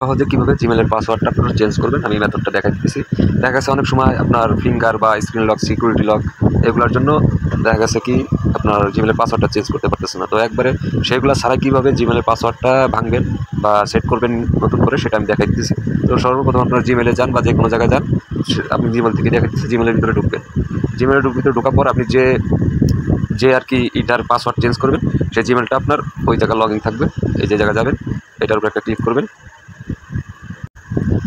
সহজে কীভাবে জিমেলের পাসওয়ার্ডটা আপনারা চেঞ্জ করবেন আমি মেথডটা দেখাই দিতেছি। দেখা গেছে অনেক সময় আপনার ফিঙ্গার বা স্ক্রিন লক, সিকিউরিটি লক এগুলোর জন্য দেখা গেছে কি আপনার জিমেলের পাসওয়ার্ডটা চেঞ্জ করতে পারতেছেন না। তো একবারে সেগুলো ছাড়া কীভাবে জিমেলের পাসওয়ার্ডটা ভাঙবেন বা সেট করবেন নতুন করে সেটা আমি দেখাই দিতেছি। তো সর্বপ্রথম আপনার জিমেলে যান বা যে কোনো জায়গায় যান, আপনি জিমেল থেকে দেখাই দিচ্ছি জিমেলের ভিতরে ঢুকবেন। জিমেলের ভিতরে ঢোকার পর আপনি যে আর কি এটার পাসওয়ার্ড চেঞ্জ করবেন সেই জিমেলটা আপনার ওই জায়গায় লগইন থাকবে। এই যে জায়গায় যাবেন এটার উপর একটা ক্লিক করবেন।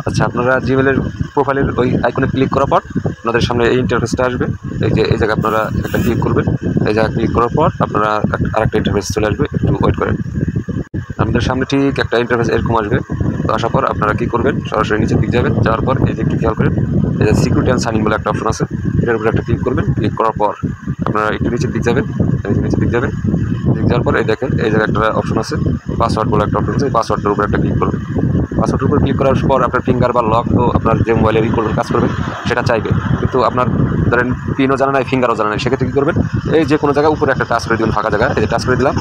আচ্ছা, আপনারা জিমেলের প্রোফাইলের ওই আইকনে ক্লিক করার পর আপনাদের সামনে এই ইন্টারফেসটা আসবে। এই জায়গায় আপনারা একটা ক্লিক করবেন। এই জায়গায় ক্লিক করার পর আপনারা আরেকটা ইন্টারফেস চলে আসবে, একটু ওয়েট করেন। আপনাদের সামনে ঠিক একটা ইন্টারফেস এরকম আসবে। তো আসার পর আপনারা কী করবেন, সরাসরি নিচের দিকে যাবেন। যাওয়ার পর এই যে একটু খেয়াল করেন, এই যে সিকিউরিটি অ্যান্ড সাইন ইন বলে একটা অপশন আছে, এটার উপরে একটা ক্লিক করবেন। ক্লিক করার পর আপনারা একটু নিচের দিকে যাবেন। এই যে নিচের দিকে যাবেন, দিকে যাওয়ার পর এই দেখেন এই জায়গায় একটা অপশন আছে, পাসওয়ার্ড বলে একটা অপশন আছে। এই পাসওয়ার্ডের উপরে একটা ক্লিক করবেন। পাসওয়ার্ডের উপর ক্লিক করার পর আপনার ফিঙ্গার বা লক তো আপনার যে মোবাইলে করবেন কাজ করবে সেটা চাইবে, কিন্তু আপনার ধরেন পিনও জানা নাই, ফিঙ্গারও জানা নাই, সেক্ষেত্রে কী করবেন, এই যে কোনো জায়গায় উপরে একটা টাচ করে দেবেন, ফাঁকা জায়গায় এই যে টাচ করে দিলাম,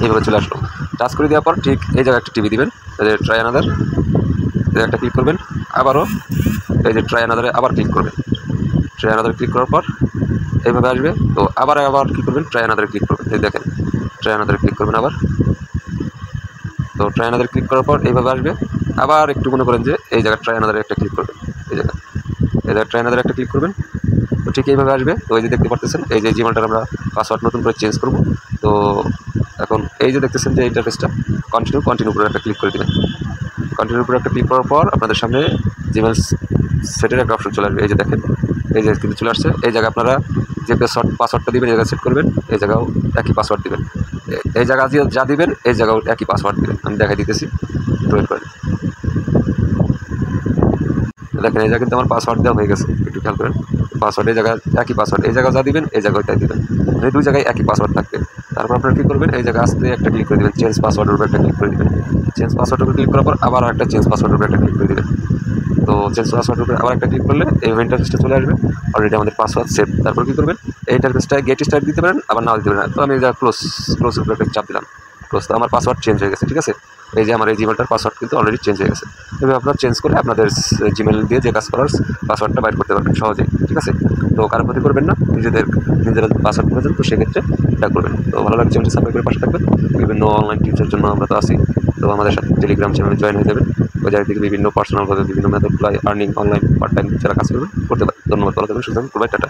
এইভাবে চলে আসলো। টাচ করে দেওয়ার পর ঠিক এই জায়গায় একটা টিভি দিবেন, এই যে ট্রাই অ্যানাদার, এই একটা ক্লিক করবেন। আবারও এই যে ট্রাই অ্যানাদারে আবার ক্লিক করবেন। ট্রাই অ্যানাদারে ক্লিক করার পর এইভাবে আসবে। তো আবার কী করবেন, ট্রাই অ্যানাদারে ক্লিক করবেন। এই দেখেন ট্রাই অ্যানাদারে ক্লিক করবেন আবার। তো ট্রাই অ্যানাদারে ক্লিক করার পর এইভাবে আসবে। আবার একটু মনে করেন যে এই জায়গায় ট্রাই অ্যানাদারে একটা ক্লিক করবেন। এই জায়গায় ট্রাই অ্যানাদারে একটা ক্লিক করবেন। তো ঠিক এইভাবে আসবে। তো এই যে দেখতে পারতেছেন এই যে জিমেলটার আমরা পাসওয়ার্ড নতুন করে চেঞ্জ করব। তো এখন এই যে দেখতেছেন যে ইন্টারফেসটা কন্টিনিউ উপরে একটা ক্লিক করে দেবেন। কন্টিনিউর উপরে একটা ক্লিক করার পর আপনাদের সামনে জিমেল সেটের একটা অপশন চলে আসবে। এই যে দেখেন এই যে কিন্তু চলে আসছে। এই জায়গায় আপনারা যে পাসওয়ার্ডটা দিবেন এই জায়গায় সেট করবেন, এই জায়গাও একই পাসওয়ার্ড দিবেন। এই জায়গা যা দিবেন এই জায়গাও একই পাসওয়ার্ড দিবেন। আমি দেখাই দিতেছি, ওয়েট করেন। দেখেন এই জায়গায় কিন্তু আমার পাসওয়ার্ড দেওয়া হয়ে গেছে, একটু খেয়াল করেন। পাসওয়ার্ড এই জায়গায় একই পাসওয়ার্ড, এই জায়গায় যা দিবেন এই জায়গায় তাই দিবেন, এই দুই জায়গায় একই পাসওয়ার্ড থাকবে। তারপর আপনারা কী করবেন, এই জায়গায় আসতে একটা ক্লিক করে দেবেন, চেঞ্জ পাসওয়ার্ডের উপর একটা ক্লিক করে দেবেন। চেঞ্জ পাসওয়ার্ডের উপর ক্লিক করার পর আবার একটা চেঞ্জ পাসওয়ার্ডের উপর একটা ক্লিক করে দেবেন। তো চেঞ্জ পাসওয়ার্ডের উপরে আবার একটা ক্লিক করলে এই ইন্টারফেসটা চলে আসবে। অলরেডি আমাদের পাসওয়ার্ড সেভ। তারপর কী করবেন, এই ইন্টারফেসটা গেট স্টার্ট দিতে পারেন, আবার নাও দিতে পারেন। তো আমি যা ক্লোজের উপরে একটা চাপ দিলাম, ক্লোজ। তো আমার পাসওয়ার্ড চেঞ্জ হয়ে গেছে, ঠিক আছে। এই যে আমার এই জিমেলটার পাসওয়ার্ড কিন্তু অলরেডি চেঞ্জ হয়ে গেছে। এভাবে আপনারা চেঞ্জ করে আপনাদের জিমেল দিয়ে যে কাজ করার পাসওয়ার্ডটা বাইর করতে পারবেন সহজেই, ঠিক আছে। তো কারো ক্ষতি করবেন না, নিজেরা পাসওয়ার্ড করেছেন তো সেক্ষেত্রে এটা করবেন। তো ভালো লাগছে, চ্যানেলটি সাবস্ক্রাইব করে পাশে থাকবেন। বিভিন্ন অনলাইন টিপসের জন্য আমরা তো আছি। তো আমাদের সাথে টেলিগ্রাম চ্যানেলে জয়েন হয়ে যাবেন। ওই জায়গা থেকে বিভিন্ন পার্সোনালভাবে বিভিন্ন method earning online part time যারা কাজ করবেন করতে পারেন। ধন্যবাদ, ভালো থাকবেন, সুস্থ থাকবেন, টাটা।